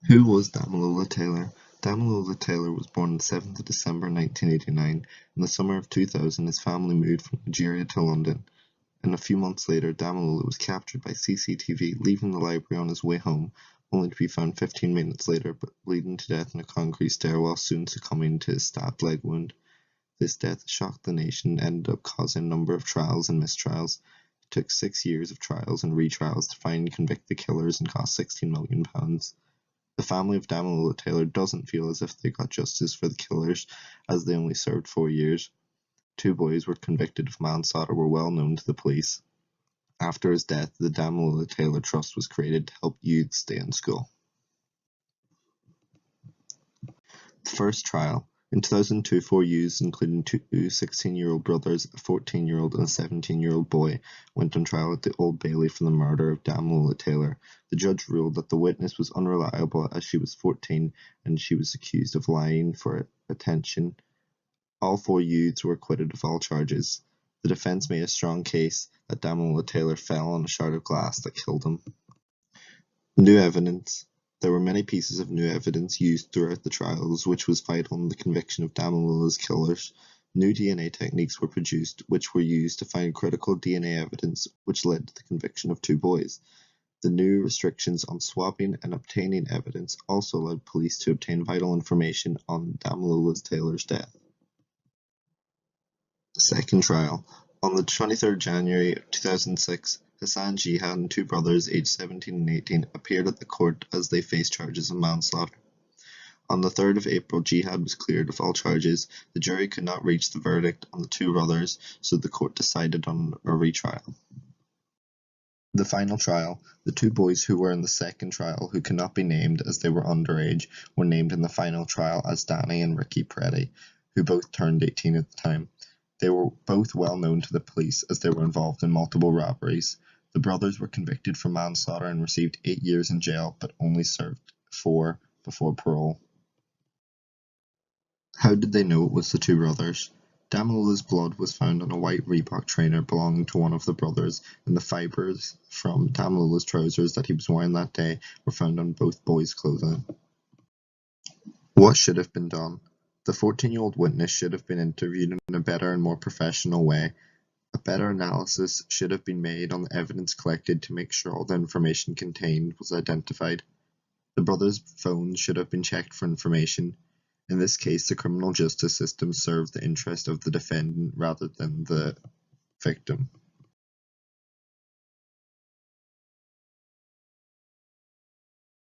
Who was Damilola Taylor? Damilola Taylor was born on the 7th of December 1989. In the summer of 2000, his family moved from Nigeria to London, and a few months later, Damilola was captured by CCTV leaving the library on his way home, only to be found 15 minutes later bleeding to death in a concrete stairwell, soon succumbing to his stabbed leg wound. This death shocked the nation and ended up causing a number of trials and mistrials. It took 6 years of trials and retrials to finally convict the killers and cost £16 million. The family of Damilola Taylor doesn't feel as if they got justice for the killers, as they only served 4 years. Two boys were convicted of manslaughter were well known to the police. After his death, the Damilola Taylor Trust was created to help youth stay in school. The first trial. In 2002, 4 youths, including two 16-year-old brothers, a 14-year-old and a 17-year-old boy, went on trial at the Old Bailey for the murder of Damilola Taylor. The judge ruled that the witness was unreliable as she was 14 and she was accused of lying for attention. All 4 youths were acquitted of all charges. The defense made a strong case that Damilola Taylor fell on a shard of glass that killed him. New evidence. There were many pieces of new evidence used throughout the trials, which was vital in the conviction of Damilola's killers. New DNA techniques were produced, which were used to find critical DNA evidence, which led to the conviction of 2 boys. The new restrictions on swapping and obtaining evidence also allowed police to obtain vital information on Damilola Taylor's death. Second trial. On the 23rd January 2006, Hassan Jihad and 2 brothers aged 17 and 18 appeared at the court as they faced charges of manslaughter. On the 3rd of April, Jihad was cleared of all charges. The jury could not reach the verdict on the 2 brothers, so the court decided on a retrial. The final trial. The 2 boys who were in the second trial, who cannot be named as they were underage, were named in the final trial as Danny and Ricky Preddy, who both turned 18 at the time. They were both well known to the police as they were involved in multiple robberies. The brothers were convicted for manslaughter and received 8 years in jail, but only served 4 before parole. How did they know it was the 2 brothers? Damilola's blood was found on a white Reebok trainer belonging to one of the brothers, and the fibers from Damilola's trousers that he was wearing that day were found on both boys' clothing. What should have been done? The 14-year-old witness should have been interviewed in a better and more professional way. A better analysis should have been made on the evidence collected to make sure all the information contained was identified. The brothers' phones should have been checked for information. In this case, the criminal justice system served the interest of the defendant rather than the victim.